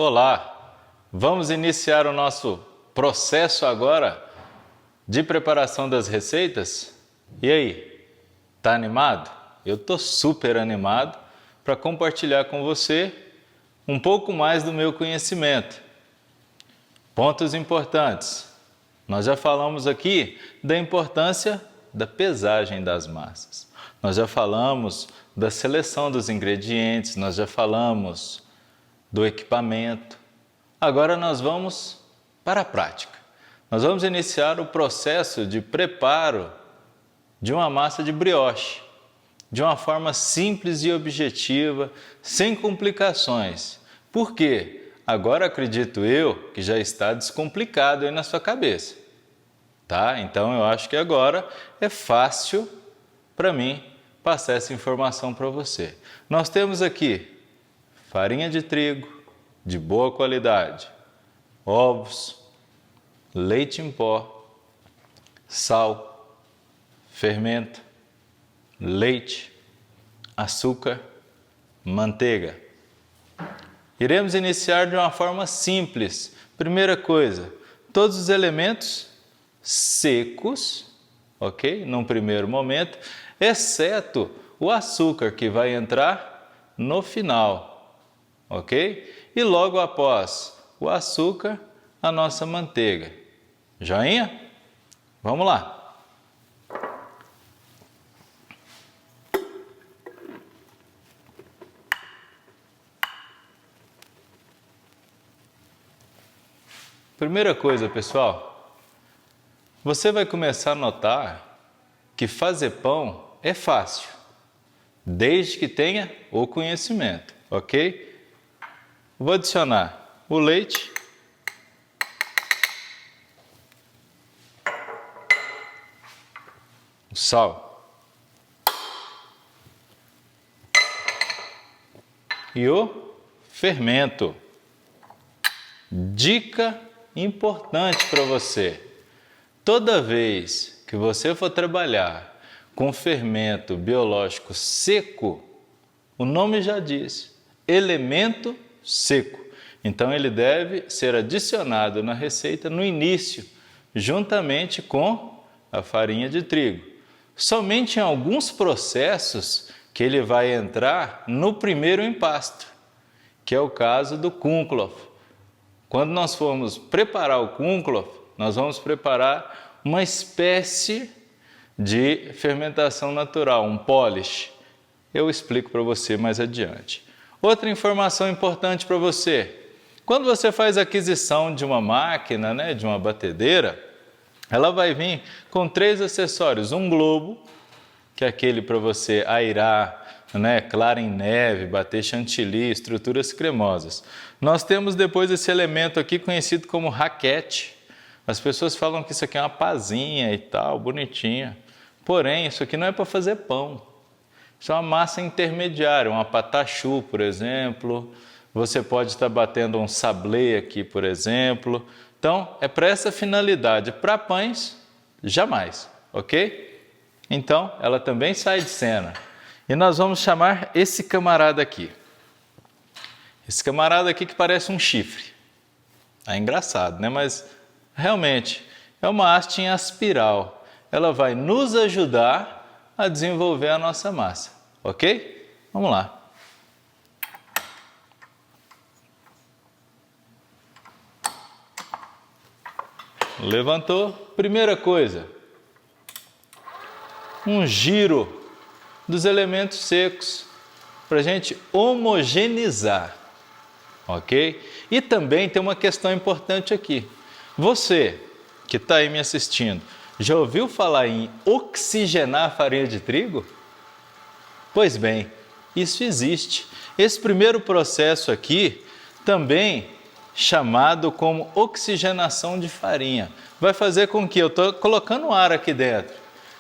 Olá, vamos iniciar o nosso processo agora de preparação das receitas? E aí, tá animado? Eu tô super animado para compartilhar com você um pouco mais do meu conhecimento. Pontos importantes. Nós já falamos aqui da importância da pesagem das massas. Nós já falamos da seleção dos ingredientes, nós já falamos do equipamento. Agora nós vamos para a prática. Nós vamos iniciar o processo de preparo de uma massa de brioche, de uma forma simples e objetiva, sem complicações. Por quê? Agora acredito eu que já está descomplicado aí na sua cabeça. Tá? Então eu acho que agora é fácil para mim passar essa informação para você. Nós temos aqui farinha de trigo de boa qualidade, ovos, leite em pó, sal, fermento, leite, açúcar, manteiga. Iremos iniciar de uma forma simples. Primeira coisa, todos os elementos secos, ok? Num primeiro momento, exceto o açúcar que vai entrar no final, ok? E logo após o açúcar, a nossa manteiga. Joinha? Vamos lá! Primeira coisa, pessoal, você vai começar a notar que fazer pão é fácil, desde que tenha o conhecimento, ok? Vou adicionar o leite, o sal e o fermento. Dica importante para você: toda vez que você for trabalhar com fermento biológico seco, o nome já diz, elemento seco. Então ele deve ser adicionado na receita no início, juntamente com a farinha de trigo. Somente em alguns processos que ele vai entrar no primeiro empasto, que é o caso do Kunkelhof. Quando nós formos preparar o Kunkelhof, nós vamos preparar uma espécie de fermentação natural, um polish. Eu explico para você mais adiante. Outra informação importante para você: quando você faz a aquisição de uma máquina, de uma batedeira, ela vai vir com 3 acessórios. Um globo, que é aquele para você airar, clara em neve, bater chantilly, estruturas cremosas. Nós temos depois esse elemento aqui conhecido como raquete. As pessoas falam que isso aqui é uma pazinha e tal, bonitinha. Porém, isso aqui não é para fazer pão. Isso é uma massa intermediária, uma patachu, por exemplo. Você pode estar batendo um sablé aqui, por exemplo. Então, é para essa finalidade. Para pães, jamais, ok? Então, ela também sai de cena. E nós vamos chamar esse camarada aqui. Esse camarada aqui que parece um chifre. É engraçado, né? Mas realmente é uma haste em espiral. Ela vai nos ajudar a desenvolver a nossa massa, ok? Vamos lá. Levantou. Primeira coisa, um giro dos elementos secos para a gente homogeneizar, ok? E também tem uma questão importante aqui. Você que está aí me assistindo, já ouviu falar em oxigenar a farinha de trigo? Pois bem, isso existe. Esse primeiro processo aqui, também chamado como oxigenação de farinha, vai fazer com que, eu estou colocando ar aqui dentro,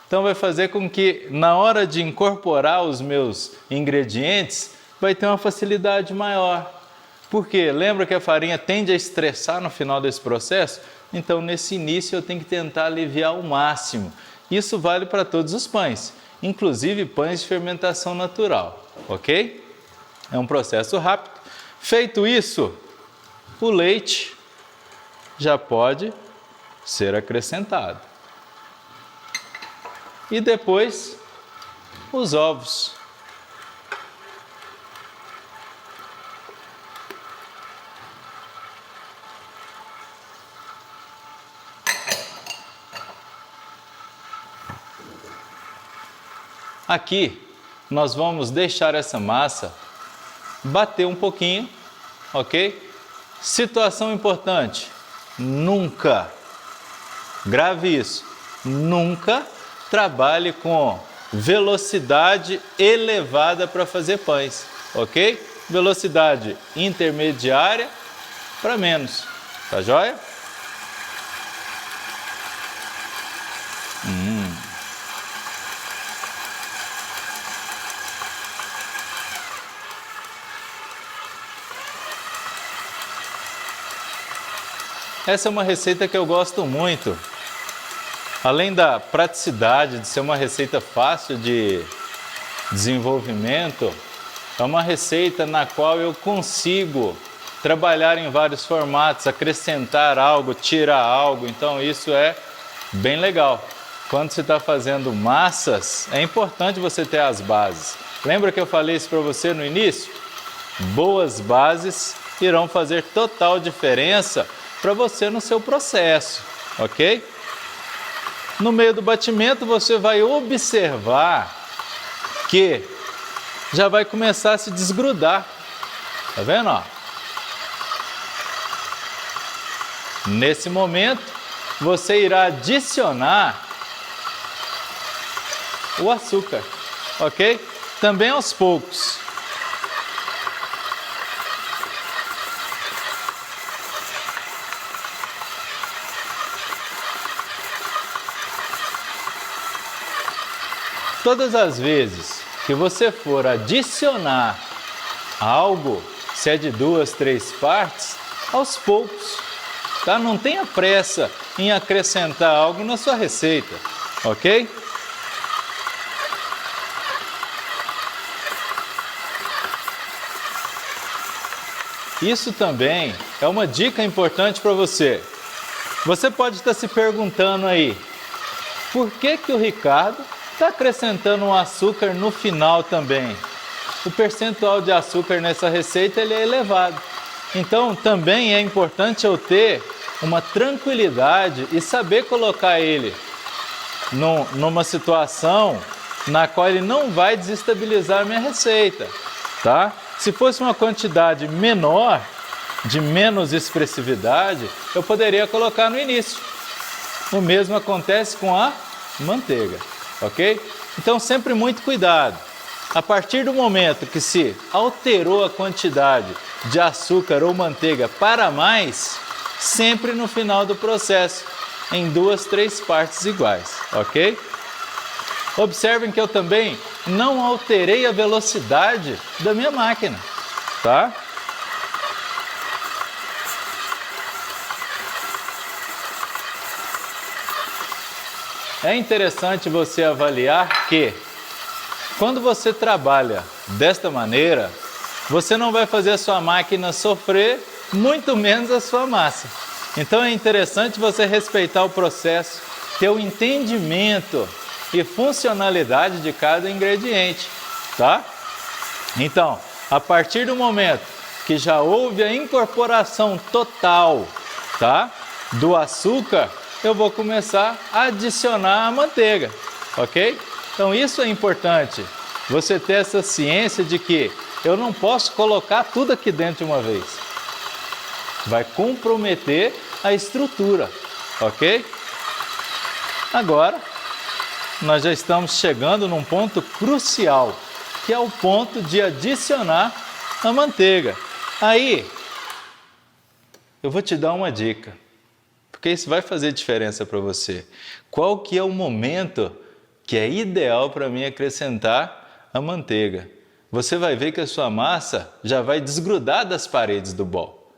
então vai fazer com que na hora de incorporar os meus ingredientes, vai ter uma facilidade maior. Por quê? Lembra que a farinha tende a estressar no final desse processo? Então, nesse início, eu tenho que tentar aliviar ao máximo. Isso vale para todos os pães, inclusive pães de fermentação natural, ok? É um processo rápido. Feito isso, o leite já pode ser acrescentado. E depois, os ovos. Aqui, nós vamos deixar essa massa bater um pouquinho, ok? Situação importante, nunca, grave isso, nunca trabalhe com velocidade elevada para fazer pães, ok? Velocidade intermediária para menos, tá joia? Essa é uma receita que eu gosto muito. Além da praticidade de ser uma receita fácil de desenvolvimento, é uma receita na qual eu consigo trabalhar em vários formatos, acrescentar algo, tirar algo. Então isso é bem legal. Quando você está fazendo massas, é importante você ter as bases. Lembra que eu falei isso para você no início? Boas bases irão fazer total diferença para você no seu processo, ok? No meio do batimento, você vai observar que já vai começar a se desgrudar. Tá vendo? Ó? Nesse momento, você irá adicionar o açúcar, ok? Também aos poucos. Todas as vezes que você for adicionar algo, se é de 2, 3 partes, aos poucos, tá? Não tenha pressa em acrescentar algo na sua receita, ok? Isso também é uma dica importante para você. Você pode estar se perguntando aí, por que o Ricardo está acrescentando um açúcar no final também? O percentual de açúcar nessa receita ele é elevado. Então também é importante eu ter uma tranquilidade e saber colocar ele numa situação na qual ele não vai desestabilizar a minha receita, tá? Se fosse uma quantidade menor, de menos expressividade, eu poderia colocar no início. O mesmo acontece com a manteiga. Ok? Então sempre muito cuidado. A partir do momento que se alterou a quantidade de açúcar ou manteiga para mais, sempre no final do processo, em 2, 3 partes iguais, ok? Observem que eu também não alterei a velocidade da minha máquina, tá? É interessante você avaliar que, quando você trabalha desta maneira, você não vai fazer a sua máquina sofrer, muito menos a sua massa. Então é interessante você respeitar o processo, ter o entendimento e funcionalidade de cada ingrediente, tá? Então, a partir do momento que já houve a incorporação total, tá, do açúcar, eu vou começar a adicionar a manteiga, ok? Então isso é importante, você ter essa ciência de que eu não posso colocar tudo aqui dentro de uma vez. Vai comprometer a estrutura, ok? Agora, nós já estamos chegando num ponto crucial, que é o ponto de adicionar a manteiga. Aí, eu vou te dar uma dica, porque isso vai fazer diferença para você. Qual que é o momento que é ideal para mim acrescentar a manteiga? Você vai ver que a sua massa já vai desgrudar das paredes do bol.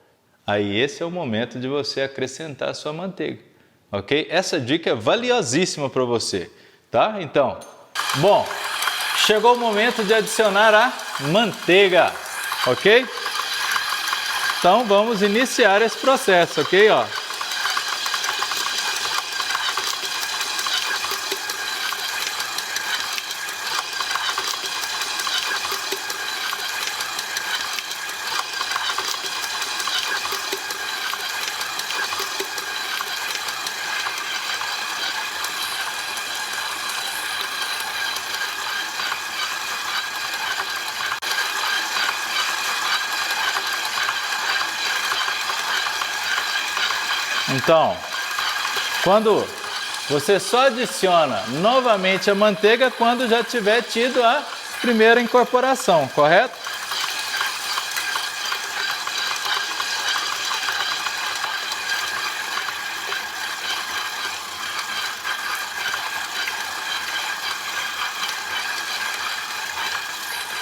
Aí esse é o momento de você acrescentar a sua manteiga, ok? Essa dica é valiosíssima para você, tá? Então, bom, chegou o momento de adicionar a manteiga, ok? Então vamos iniciar esse processo, ok? Ó. Então, quando você só adiciona novamente a manteiga quando já tiver tido a primeira incorporação, correto?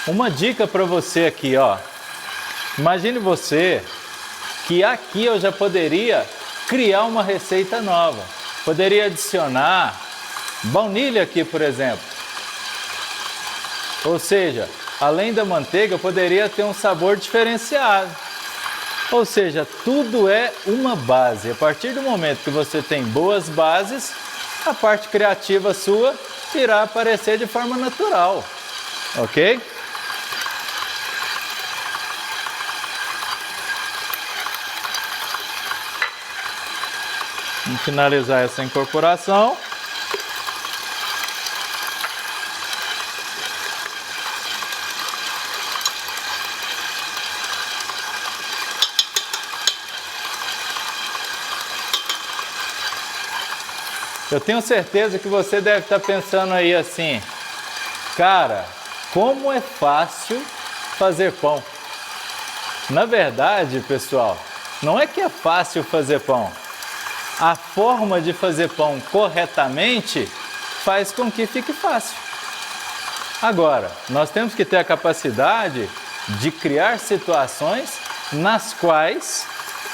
Uma dica para você aqui, ó. Imagine você que aqui eu já poderia criar uma receita nova. Poderia adicionar baunilha aqui, por exemplo. Ou seja, além da manteiga, poderia ter um sabor diferenciado. Ou seja, tudo é uma base. A partir do momento que você tem boas bases, a parte criativa sua irá aparecer de forma natural. Ok? Vamos finalizar essa incorporação. Eu tenho certeza que você deve estar pensando aí assim, cara, como é fácil fazer pão. Na verdade, pessoal, não é que é fácil fazer pão. A forma de fazer pão corretamente faz com que fique fácil. Agora, nós temos que ter a capacidade de criar situações nas quais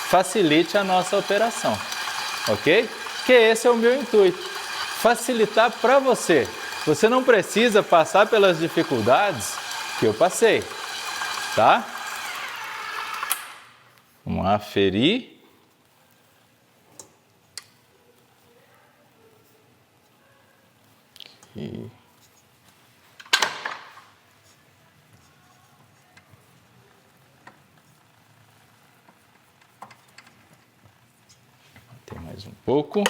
facilite a nossa operação, ok? Que esse é o meu intuito, facilitar para você. Você não precisa passar pelas dificuldades que eu passei, tá? Vamos aferir. Aqui. Tem mais um pouco.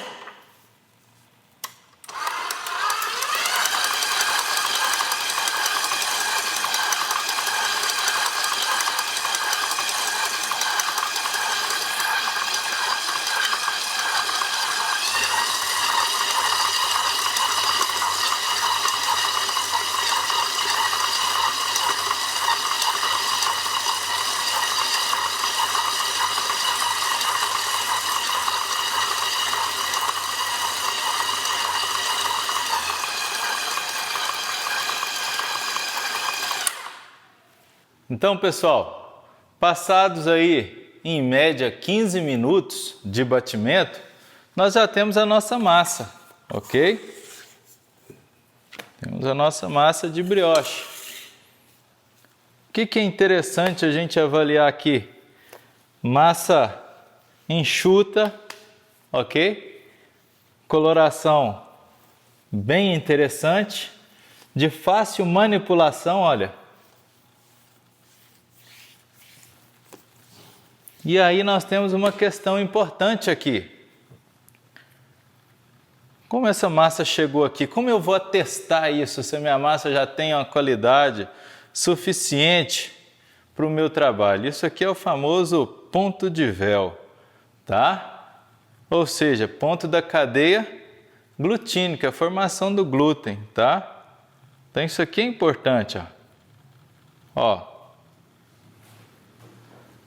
Então, pessoal, passados aí, em média, 15 minutos de batimento, nós já temos a nossa massa, ok? Temos a nossa massa de brioche. O que é interessante a gente avaliar aqui? Massa enxuta, ok? Coloração bem interessante, de fácil manipulação, olha. E aí nós temos uma questão importante aqui. Como essa massa chegou aqui? Como eu vou atestar isso se a minha massa já tem uma qualidade suficiente para o meu trabalho? Isso aqui é o famoso ponto de véu, tá? Ou seja, ponto da cadeia glutínica, a formação do glúten, tá? Então isso aqui é importante, ó.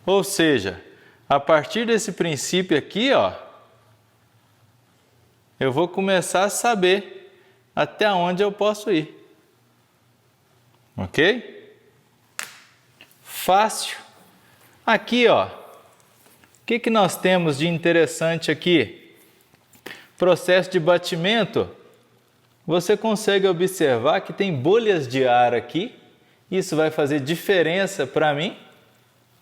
Ou seja, a partir desse princípio aqui, ó, eu vou começar a saber até onde eu posso ir. Ok? Fácil. Aqui, ó, o que nós temos de interessante aqui? Processo de batimento. Você consegue observar que tem bolhas de ar aqui. Isso vai fazer diferença para mim.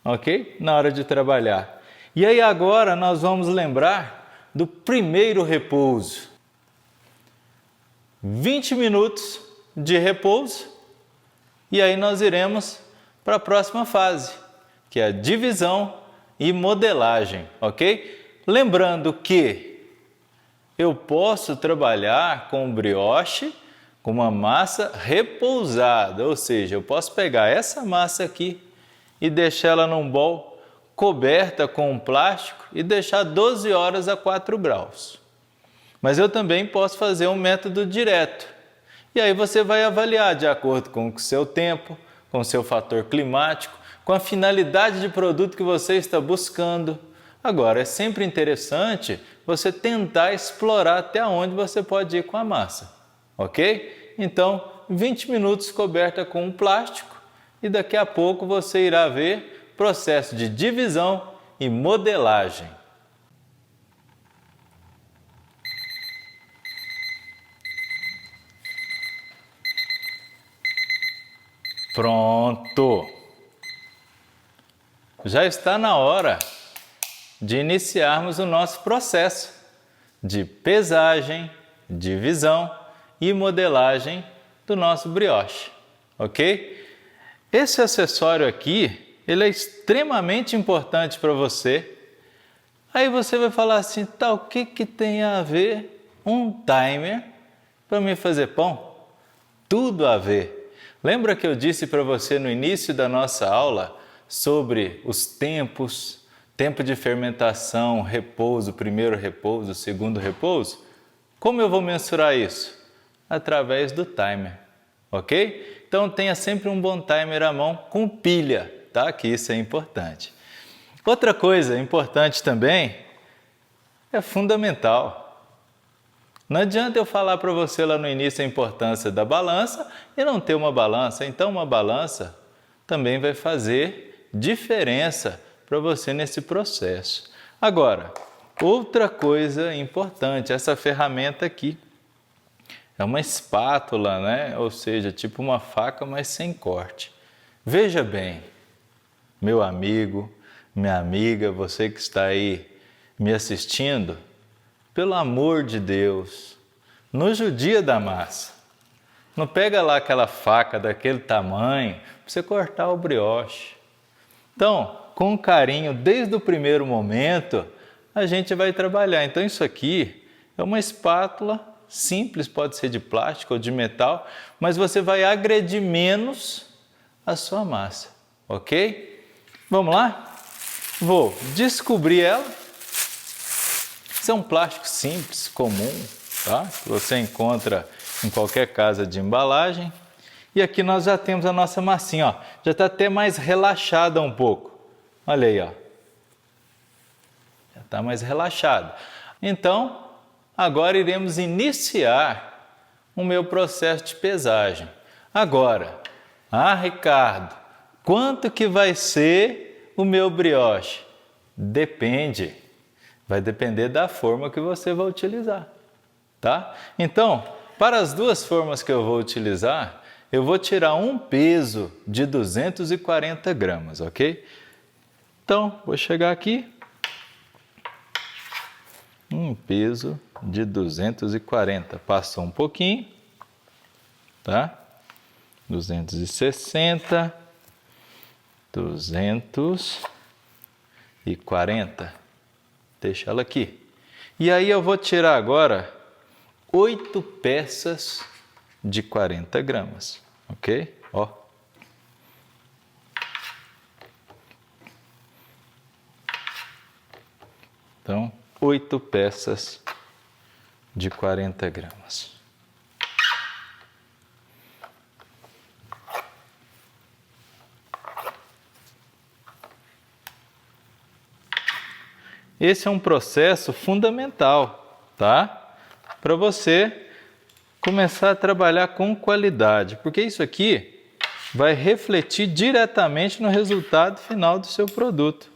ok? Na hora de trabalhar. E aí agora nós vamos lembrar do primeiro repouso. 20 minutos de repouso e aí nós iremos para a próxima fase, que é a divisão e modelagem, ok? Lembrando que eu posso trabalhar com brioche com uma massa repousada, ou seja, eu posso pegar essa massa aqui e deixar ela num bol coberta com um plástico e deixar 12 horas a 4 graus. Mas eu também posso fazer um método direto. E aí você vai avaliar de acordo com o seu tempo, com o seu fator climático, com a finalidade de produto que você está buscando. Agora, é sempre interessante você tentar explorar até onde você pode ir com a massa, ok? Então, 20 minutos coberta com um plástico e daqui a pouco você irá ver processo de divisão e modelagem. Pronto! Já está na hora de iniciarmos o nosso processo de pesagem, divisão e modelagem do nosso brioche, ok? Esse acessório aqui, ele é extremamente importante para você. Aí você vai falar assim, tá, o que tem a ver um timer para me fazer pão? Tudo a ver. Lembra que eu disse para você no início da nossa aula sobre os tempos, tempo de fermentação, repouso, primeiro repouso, segundo repouso? Como eu vou mensurar isso? Através do timer, ok? Então tenha sempre um bom timer à mão com pilha, tá? Que isso é importante. Outra coisa importante também é fundamental. Não adianta eu falar para você lá no início a importância da balança e não ter uma balança. Então, uma balança também vai fazer diferença para você nesse processo. Agora, outra coisa importante, essa ferramenta aqui é uma espátula, né? Ou seja, tipo uma faca, mas sem corte. Veja bem, meu amigo, minha amiga, você que está aí me assistindo, pelo amor de Deus, não judia da massa. Não pega lá aquela faca daquele tamanho para você cortar o brioche. Então, com carinho, desde o primeiro momento, a gente vai trabalhar. Então, isso aqui é uma espátula simples, pode ser de plástico ou de metal, mas você vai agredir menos a sua massa, ok? Vamos lá? Vou descobrir ela. Isso é um plástico simples, comum, tá? Que você encontra em qualquer casa de embalagem. E aqui nós já temos a nossa massinha, ó. Já está até mais relaxada um pouco. Olha aí, ó. Já está mais relaxada. Então, agora iremos iniciar o meu processo de pesagem. Agora, Ricardo, quanto que vai ser o meu brioche? Depende. Vai depender da forma que você vai utilizar, tá? Então, para as duas formas que eu vou utilizar, eu vou tirar um peso de 240 gramas, ok? Então, vou chegar aqui, um peso de 240, passou um pouquinho, tá? 260, 240. Deixa ela aqui. E aí eu vou tirar agora 8 peças de 40 gramas, ok? Ó. Então, 8 peças de 40 gramas. Esse é um processo fundamental, tá? Para você começar a trabalhar com qualidade, porque isso aqui vai refletir diretamente no resultado final do seu produto.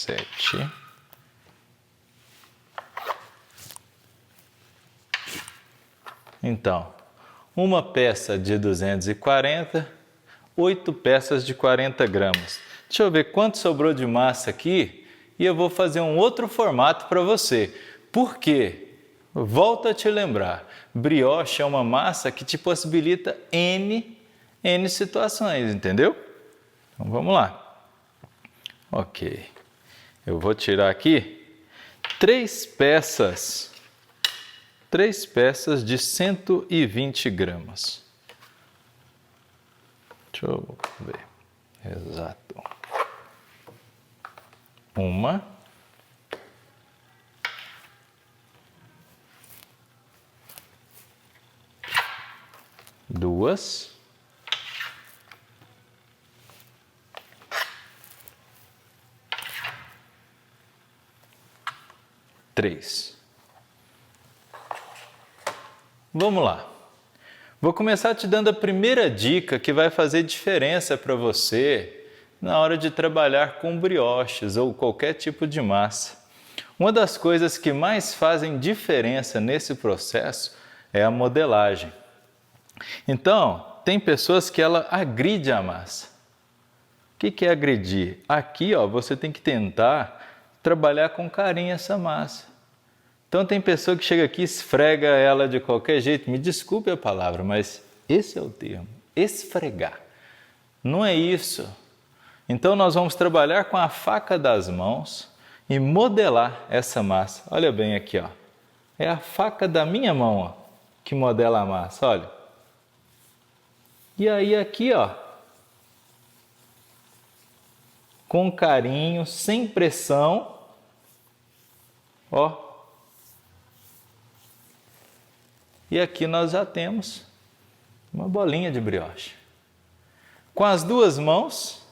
7. Então, uma peça de 240, 8 peças de 40 gramas. Deixa eu ver quanto sobrou de massa aqui e eu vou fazer um outro formato para você. Por quê? Volto a te lembrar, brioche é uma massa que te possibilita N situações, entendeu? Então vamos lá. Ok, eu vou tirar aqui 3 peças de 120 gramas. Deixa eu ver. Exato. Uma. Duas. Três. Vamos lá. Vou começar te dando a primeira dica que vai fazer diferença para você na hora de trabalhar com brioches ou qualquer tipo de massa. Uma das coisas que mais fazem diferença nesse processo é a modelagem. Então, tem pessoas que ela agride a massa. O que é agredir? Aqui, ó, você tem que tentar trabalhar com carinho essa massa. Então tem pessoa que chega aqui e esfrega ela de qualquer jeito. Me desculpe a palavra, mas esse é o termo. Esfregar. Não é isso. Então nós vamos trabalhar com a faca das mãos e modelar essa massa. Olha bem aqui, ó. É a faca da minha mão, ó, que modela a massa, olha. E aí aqui, ó, com carinho, sem pressão, ó. E aqui nós já temos uma bolinha de brioche. Com as duas mãos,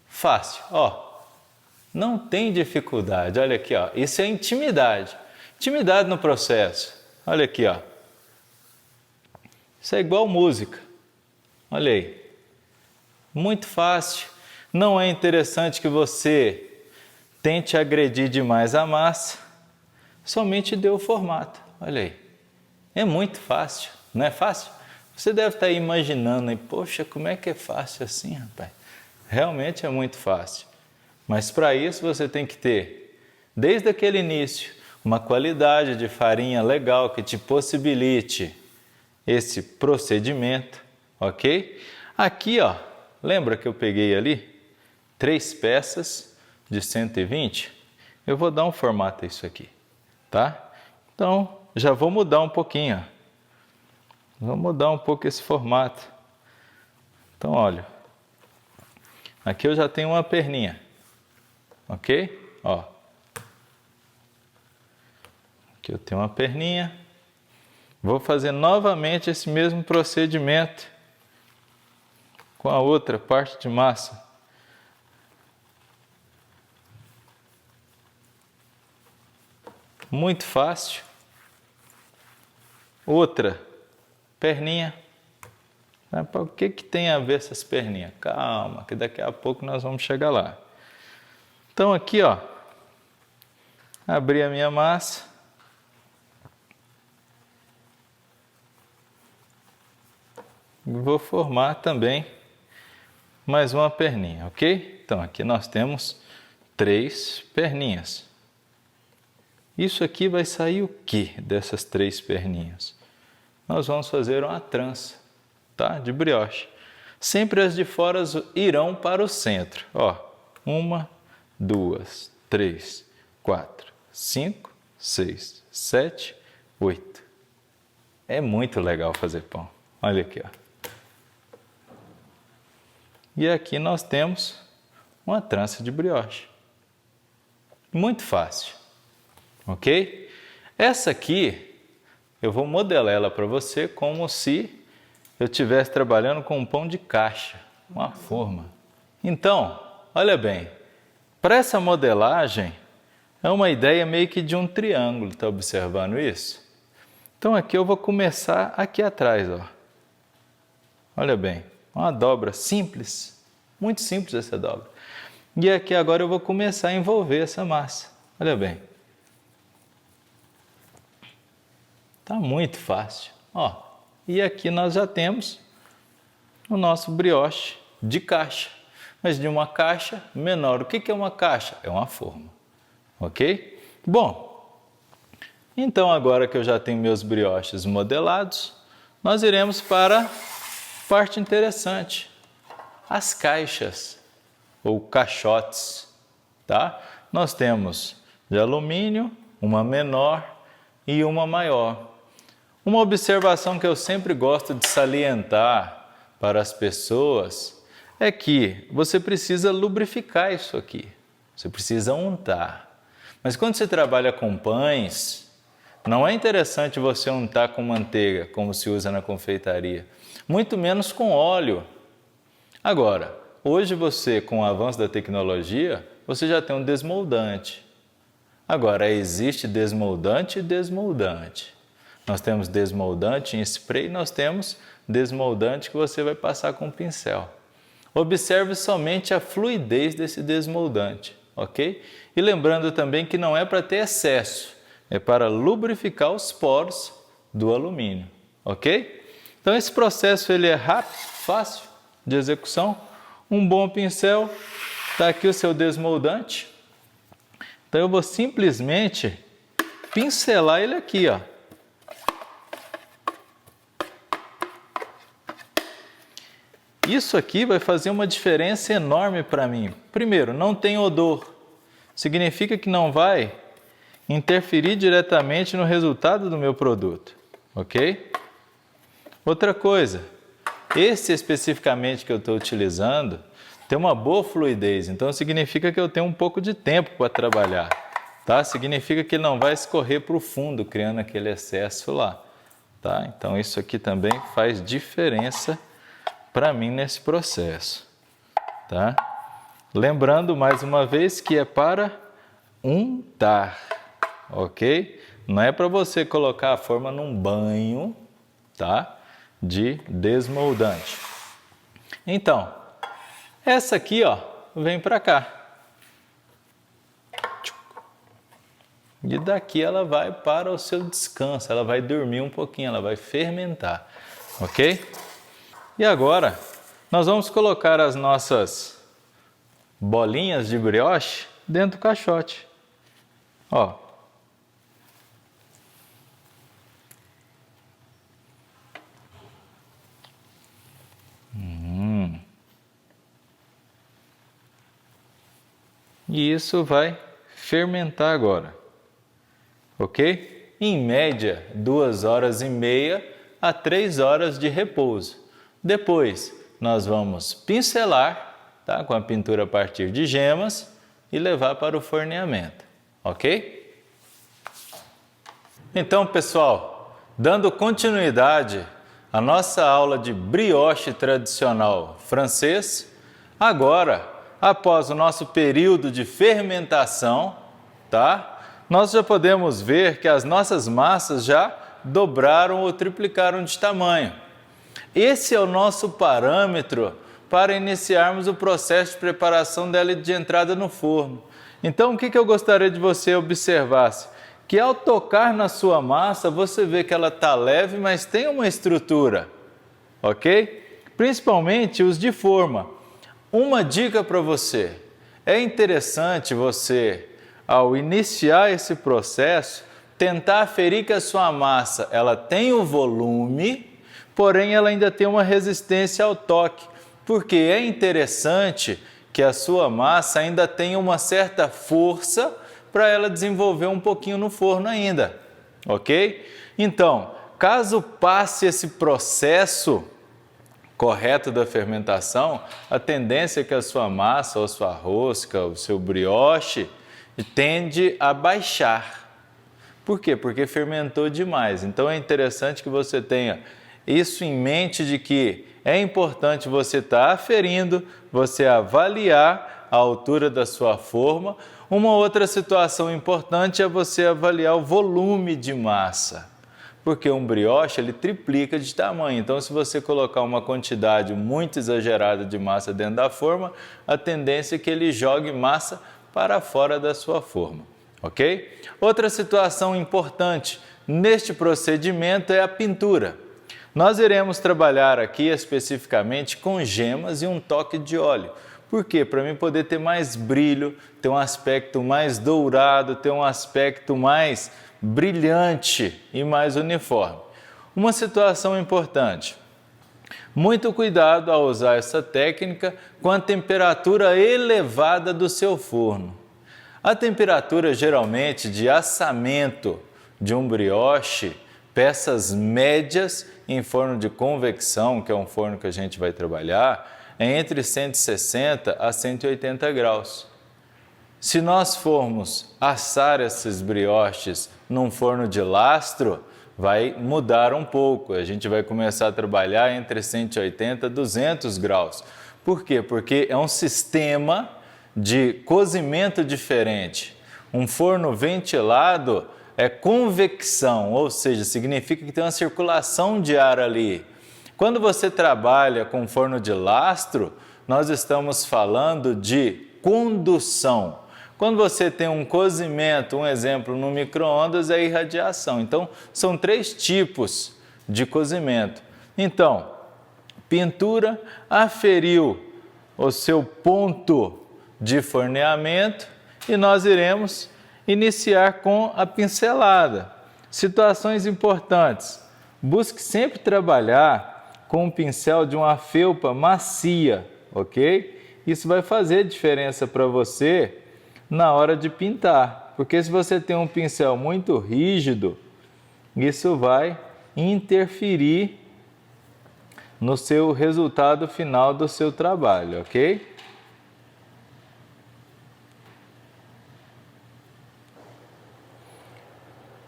fácil, ó. Não tem dificuldade, olha aqui, ó. Isso é intimidade. Intimidade no processo. Olha aqui, ó. Isso é igual música. Olha aí. Muito fácil. Não é interessante que você tente agredir demais a massa. Somente dê o formato. Olha aí. É muito fácil, não é fácil? Você deve estar imaginando aí, poxa, como é que é fácil assim, rapaz? Realmente é muito fácil. Mas para isso você tem que ter, desde aquele início, uma qualidade de farinha legal que te possibilite esse procedimento, ok? Aqui, ó, lembra que eu peguei ali 3 peças de 120? Eu vou dar um formato a isso aqui, tá? Então, já vou mudar um pouquinho. Vou mudar um pouco esse formato. Então, olha. Aqui eu já tenho uma perninha. Ok? Ó. Aqui eu tenho uma perninha. Vou fazer novamente esse mesmo procedimento com a outra parte de massa. Muito fácil. Outra perninha. O que tem a ver essas perninhas? Calma, que daqui a pouco nós vamos chegar lá. Então aqui, ó, abri a minha massa. Vou formar também mais uma perninha, ok? Então aqui nós temos 3 perninhas. Isso aqui vai sair o que dessas 3 perninhas? Nós vamos fazer uma trança, tá? De brioche. Sempre as de fora irão para o centro. Ó, 1, 2, 3, 4, 5, 6, 7, 8. É muito legal fazer pão. Olha aqui, ó. E aqui nós temos uma trança de brioche. Muito fácil. Ok? Essa aqui, eu vou modelar ela para você como se eu estivesse trabalhando com um pão de caixa, uma forma. Então, olha bem, para essa modelagem, é uma ideia meio que de um triângulo, está observando isso? Então aqui eu vou começar aqui atrás, ó. Olha bem, uma dobra simples, muito simples essa dobra. E aqui agora eu vou começar a envolver essa massa. Olha bem. Tá muito fácil. Ó, e aqui nós já temos o nosso brioche de caixa, mas de uma caixa menor. O que é uma caixa? É uma forma, ok? Bom, então agora que eu já tenho meus brioches modelados, nós iremos para a parte interessante, as caixas ou caixotes, tá? Nós temos de alumínio, uma menor e uma maior. Uma observação que eu sempre gosto de salientar para as pessoas é que você precisa lubrificar isso aqui, você precisa untar. Mas quando você trabalha com pães, não é interessante você untar com manteiga, como se usa na confeitaria, muito menos com óleo. Agora, hoje você, com o avanço da tecnologia, você já tem um desmoldante. Agora, existe desmoldante e desmoldante. Nós temos desmoldante em spray, nós temos desmoldante que você vai passar com o pincel. Observe somente a fluidez desse desmoldante, ok? E lembrando também que não é para ter excesso, é para lubrificar os poros do alumínio, ok? Então esse processo ele é rápido, fácil de execução. Um bom pincel, está aqui o seu desmoldante. Então eu vou simplesmente pincelar ele aqui, ó. Isso aqui vai fazer uma diferença enorme para mim. Primeiro, não tem odor. Significa que não vai interferir diretamente no resultado do meu produto, ok? Outra coisa, esse especificamente que eu estou utilizando tem uma boa fluidez, então significa que eu tenho um pouco de tempo para trabalhar, tá? Significa que ele não vai escorrer para o fundo, criando aquele excesso lá, tá? Então isso aqui também faz diferença para mim nesse processo, tá? Lembrando mais uma vez que é para untar, ok? Não é para você colocar a forma num banho, tá? De desmoldante. Então, essa aqui, ó, vem para cá. E daqui ela vai para o seu descanso, ela vai dormir um pouquinho, ela vai fermentar, ok? E agora, nós vamos colocar as nossas bolinhas de brioche dentro do caixote. Ó. E isso vai fermentar agora, ok? Em média, 2h30 a 3 horas de repouso. Depois, nós vamos pincelar, tá? Com a pintura a partir de gemas e levar para o forneamento, ok? Então, pessoal, dando continuidade à nossa aula de brioche tradicional francês, agora, após o nosso período de fermentação, tá? Nós já podemos ver que as nossas massas já dobraram ou triplicaram de tamanho. Esse é o nosso parâmetro para iniciarmos o processo de preparação dela de entrada no forno. Então, o que eu gostaria de você observasse? Que ao tocar na sua massa, você vê que ela está leve, mas tem uma estrutura, ok? Principalmente os de forma. Uma dica para você, é interessante você, ao iniciar esse processo, tentar aferir que a sua massa ela tem o volume, porém ela ainda tem uma resistência ao toque, porque é interessante que a sua massa ainda tenha uma certa força para ela desenvolver um pouquinho no forno ainda, ok? Então, caso passe esse processo correto da fermentação, a tendência é que a sua massa, ou a sua rosca, o seu brioche, tende a baixar. Por quê? Porque fermentou demais. Então é interessante que você tenha isso em mente de que é importante você estar aferindo, você avaliar a altura da sua forma. Uma outra situação importante é você avaliar o volume de massa. porque um brioche ele triplica de tamanho. Então, se você colocar uma quantidade muito exagerada de massa dentro da forma, a tendência é que ele jogue massa para fora da sua forma, ok? Outra situação importante neste procedimento é a pintura. Nós iremos trabalhar aqui especificamente com gemas e um toque de óleo. Por quê? Para mim poder ter mais brilho, ter um aspecto mais dourado, ter um aspecto mais brilhante e mais uniforme. Uma situação importante. Muito cuidado ao usar essa técnica com a temperatura elevada do seu forno. A temperatura geralmente de assamento de um brioche, peças médias em forno de convecção, que é um forno que a gente vai trabalhar, é entre 160 a 180 graus. Se nós formos assar esses brioches num forno de lastro, vai mudar um pouco. A gente vai começar a trabalhar entre 180 e 200 graus. Por quê? Porque é um sistema de cozimento diferente. Um forno ventilado é convecção, ou seja, significa que tem uma circulação de ar ali. Quando você trabalha com forno de lastro, nós estamos falando de condução. Quando você tem um cozimento, um exemplo no micro-ondas, é irradiação. Então, são 3 tipos de cozimento. Então, pintura, aferiu o seu ponto de forneamento e nós iremos iniciar com a pincelada. Situações importantes. Busque sempre trabalhar com um pincel de uma felpa macia, ok? Isso vai fazer diferença para você na hora de pintar, porque se você tem um pincel muito rígido, isso vai interferir no seu resultado final do seu trabalho, ok?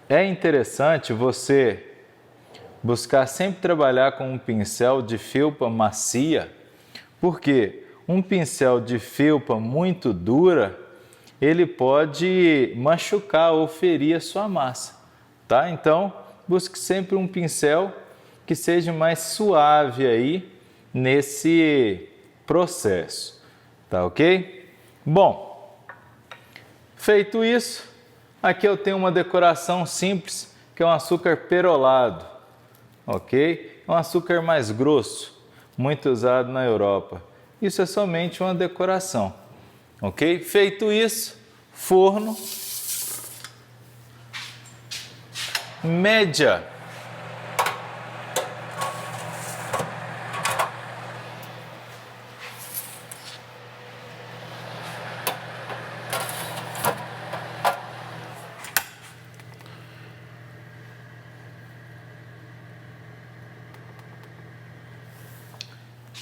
É interessante você buscar sempre trabalhar com um pincel de felpa macia, porque um pincel de felpa muito dura, ele pode machucar ou ferir a sua massa, tá? Então, busque sempre um pincel que seja mais suave aí nesse processo, tá ok? Bom, feito isso, aqui eu tenho uma decoração simples, que é um açúcar perolado, ok? É um açúcar mais grosso, muito usado na Europa. Isso é somente uma decoração, ok? Feito isso, forno, média.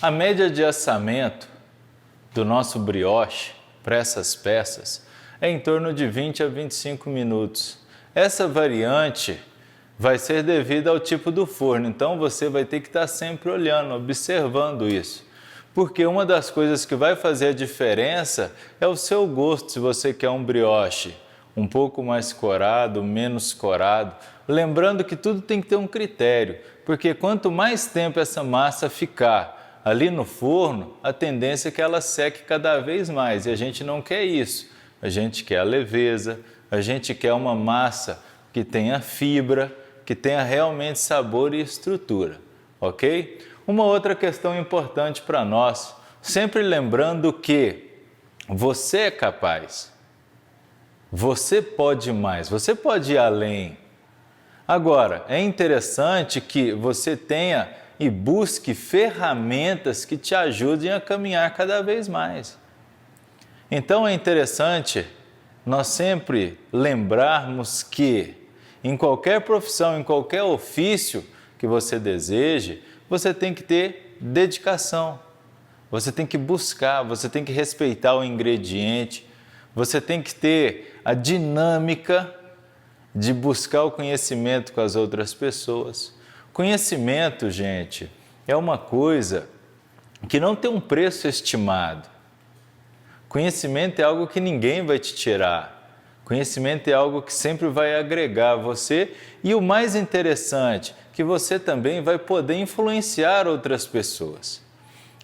A média de assamento do nosso brioche para essas peças é em torno de 20 a 25 minutos. Essa variante vai ser devida ao tipo do forno, então você vai ter que estar sempre olhando, observando isso. Porque uma das coisas que vai fazer a diferença é o seu gosto, se você quer um brioche um pouco mais corado, menos corado. Lembrando que tudo tem que ter um critério, porque quanto mais tempo essa massa ficar ali no forno, a tendência é que ela seque cada vez mais, e a gente não quer isso. A gente quer a leveza, a gente quer uma massa que tenha fibra, que tenha realmente sabor e estrutura, ok? Uma outra questão importante para nós, sempre lembrando que você é capaz, você pode mais, você pode ir além. Agora, é interessante que você tenha e busque ferramentas que te ajudem a caminhar cada vez mais. Então é interessante nós sempre lembrarmos que em qualquer profissão, em qualquer ofício que você deseje, você tem que ter dedicação, você tem que buscar, você tem que respeitar o ingrediente, você tem que ter a dinâmica de buscar o conhecimento com as outras pessoas. Conhecimento, gente, é uma coisa que não tem um preço estimado. Conhecimento é algo que ninguém vai te tirar. Conhecimento é algo que sempre vai agregar a você e o mais interessante, que você também vai poder influenciar outras pessoas.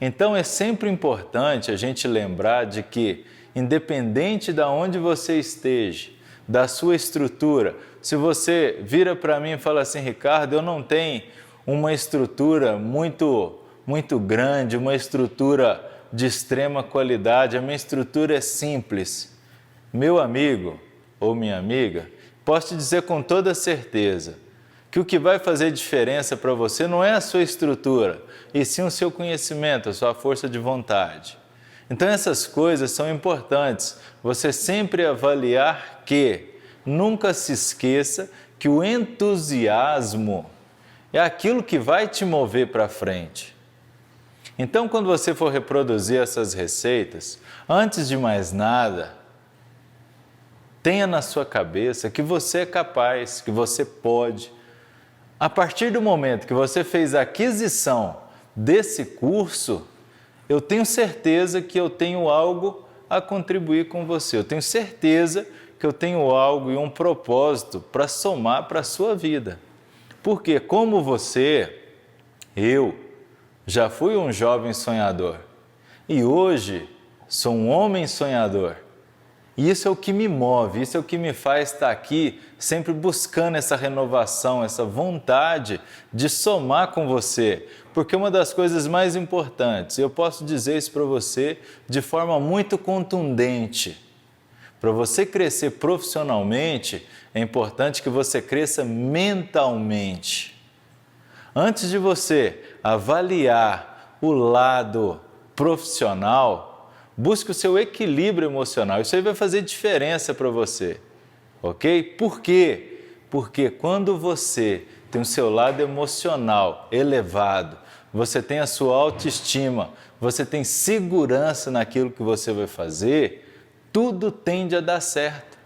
Então é sempre importante a gente lembrar de que, independente de onde você esteja, da sua estrutura, se você vira para mim e fala assim, Ricardo, eu não tenho uma estrutura muito grande, uma estrutura de extrema qualidade, a minha estrutura é simples. Meu amigo ou minha amiga, posso te dizer com toda certeza que o que vai fazer diferença para você não é a sua estrutura, e sim o seu conhecimento, a sua força de vontade. Então essas coisas são importantes, você sempre avaliar que nunca se esqueça que o entusiasmo é aquilo que vai te mover para frente. Então, quando você for reproduzir essas receitas, antes de mais nada, tenha na sua cabeça que você é capaz, que você pode. A partir do momento que você fez a aquisição desse curso, eu tenho certeza que eu tenho algo a contribuir com você. Eu tenho certeza que eu tenho algo e um propósito para somar para a sua vida. Porque como você, eu já fui um jovem sonhador e hoje sou um homem sonhador. E isso é o que me move, isso é o que me faz estar aqui sempre buscando essa renovação, essa vontade de somar com você. Porque uma das coisas mais importantes, eu posso dizer isso para você de forma muito contundente, para você crescer profissionalmente, é importante que você cresça mentalmente. Antes de você avaliar o lado profissional, busque o seu equilíbrio emocional. Isso aí vai fazer diferença para você, ok? Por quê? Porque quando você tem o seu lado emocional elevado, você tem a sua autoestima, você tem segurança naquilo que você vai fazer, tudo tende a dar certo.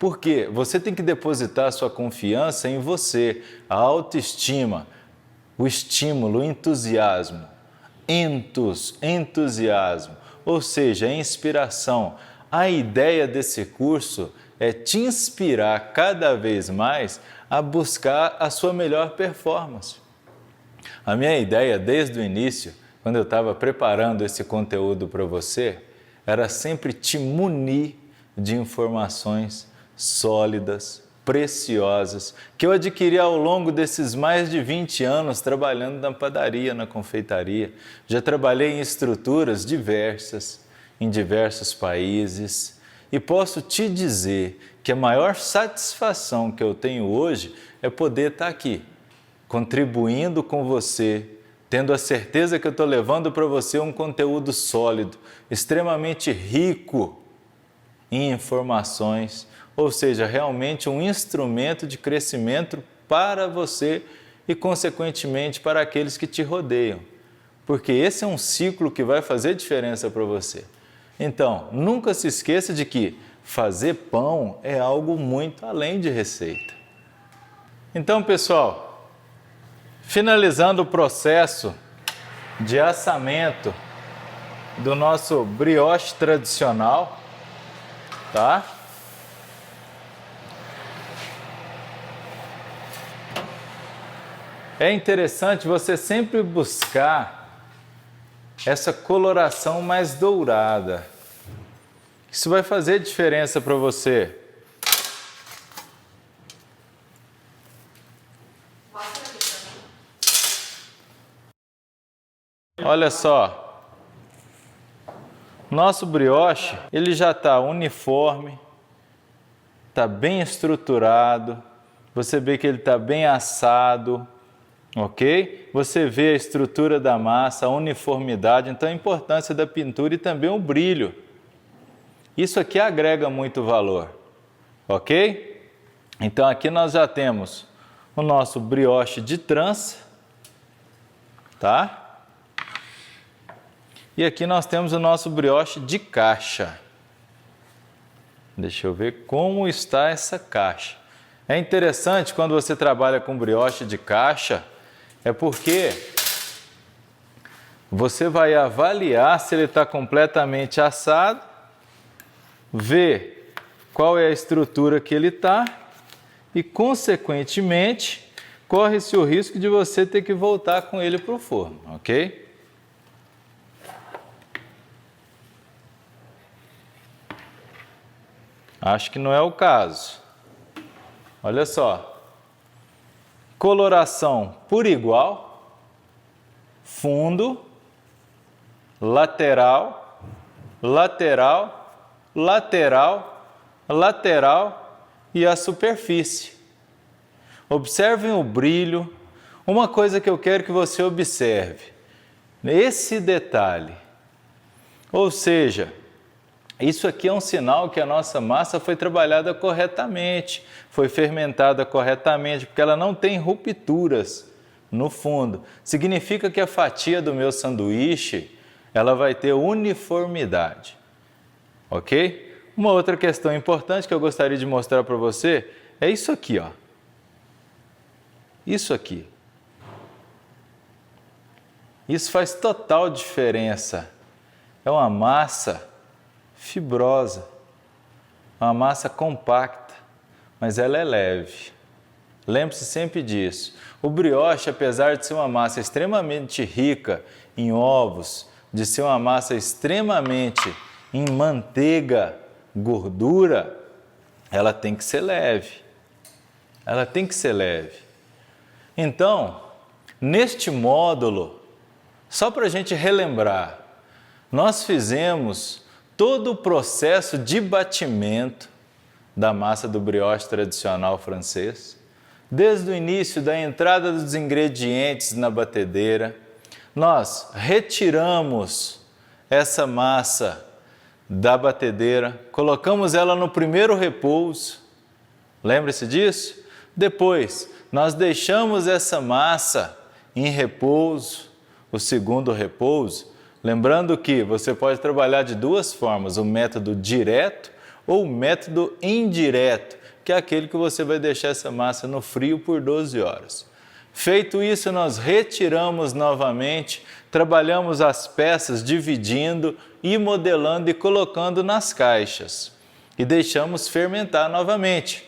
Por quê? Você tem que depositar a sua confiança em você, a autoestima, o estímulo, o entusiasmo. Entusiasmo, ou seja, a inspiração. A ideia desse curso é te inspirar cada vez mais a buscar a sua melhor performance. A minha ideia desde o início, quando eu estava preparando esse conteúdo para você, era sempre te munir de informações sólidas, preciosas, que eu adquiri ao longo desses mais de 20 anos trabalhando na padaria, na confeitaria. Já trabalhei em estruturas diversas, em diversos países, e posso te dizer que a maior satisfação que eu tenho hoje é poder estar aqui, contribuindo com você, tendo a certeza que eu estou levando para você um conteúdo sólido, extremamente rico em informações, ou seja, realmente um instrumento de crescimento para você e, consequentemente, para aqueles que te rodeiam. Porque esse é um ciclo que vai fazer diferença para você. Então, nunca se esqueça de que fazer pão é algo muito além de receita. Então, pessoal, finalizando o processo de assamento do nosso brioche tradicional, tá? É interessante você sempre buscar essa coloração mais dourada. Isso vai fazer diferença para você. Olha só, nosso brioche, ele já está uniforme, está bem estruturado, você vê que ele está bem assado, ok? Você vê a estrutura da massa, a uniformidade, então a importância da pintura e também o brilho. Isso aqui agrega muito valor, ok? Então aqui nós já temos o nosso brioche de trança, tá? E aqui nós temos o nosso brioche de caixa. Deixa eu ver como está essa caixa. É interessante quando você trabalha com brioche de caixa, é porque você vai avaliar se ele está completamente assado, ver qual é a estrutura que ele está e, consequentemente, corre-se o risco de você ter que voltar com ele para o forno, ok? Acho que não é o caso. Olha só. Coloração por igual, fundo, lateral, lateral, lateral, lateral e a superfície. Observem o brilho. Uma coisa que eu quero que você observe, esse detalhe. Ou seja, isso aqui é um sinal que a nossa massa foi trabalhada corretamente, foi fermentada corretamente, porque ela não tem rupturas no fundo. Significa que a fatia do meu sanduíche, ela vai ter uniformidade, ok? Uma outra questão importante que eu gostaria de mostrar para você é isso aqui, ó. Isso aqui. Isso faz total diferença. É uma massa fibrosa, uma massa compacta, mas ela é leve. Lembre-se sempre disso. O brioche, apesar de ser uma massa extremamente rica em ovos, de ser uma massa extremamente em manteiga, gordura, ela tem que ser leve. Ela tem que ser leve. Então, neste módulo, só para a gente relembrar, nós fizemos todo o processo de batimento da massa do brioche tradicional francês, desde o início da entrada dos ingredientes na batedeira, nós retiramos essa massa da batedeira, colocamos ela no primeiro repouso, lembre-se disso? Depois, nós deixamos essa massa em repouso, o segundo repouso, lembrando que você pode trabalhar de duas formas, o método direto ou o método indireto, que é aquele que você vai deixar essa massa no frio por 12 horas. Feito isso, nós retiramos novamente, trabalhamos as peças dividindo e modelando e colocando nas caixas. E deixamos fermentar novamente,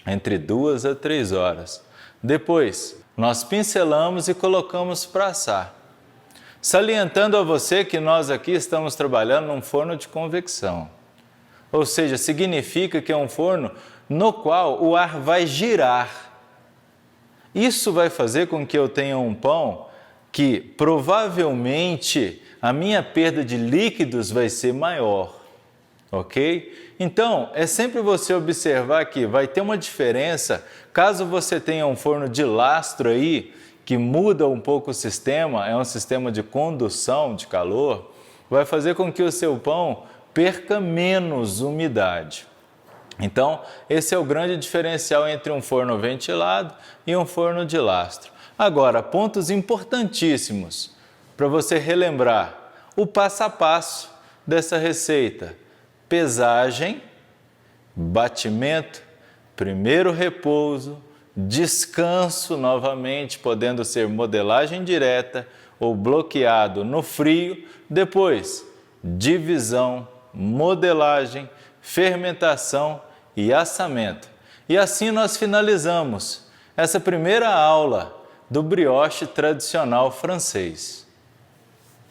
entre 2 a 3 horas. Depois, nós pincelamos e colocamos para assar. Salientando a você que nós aqui estamos trabalhando num forno de convecção. Ou seja, significa que é um forno no qual o ar vai girar. Isso vai fazer com que eu tenha um pão que provavelmente a minha perda de líquidos vai ser maior, ok? Então, é sempre você observar que vai ter uma diferença, caso você tenha um forno de lastro aí, que muda um pouco o sistema, é um sistema de condução de calor, vai fazer com que o seu pão perca menos umidade. Então, esse é o grande diferencial entre um forno ventilado e um forno de lastro. Agora, pontos importantíssimos para você relembrar o passo a passo dessa receita. Pesagem, batimento, primeiro repouso, descanso novamente, podendo ser modelagem direta ou bloqueado no frio, depois divisão, modelagem, fermentação e assamento. E assim nós finalizamos essa primeira aula do brioche tradicional francês.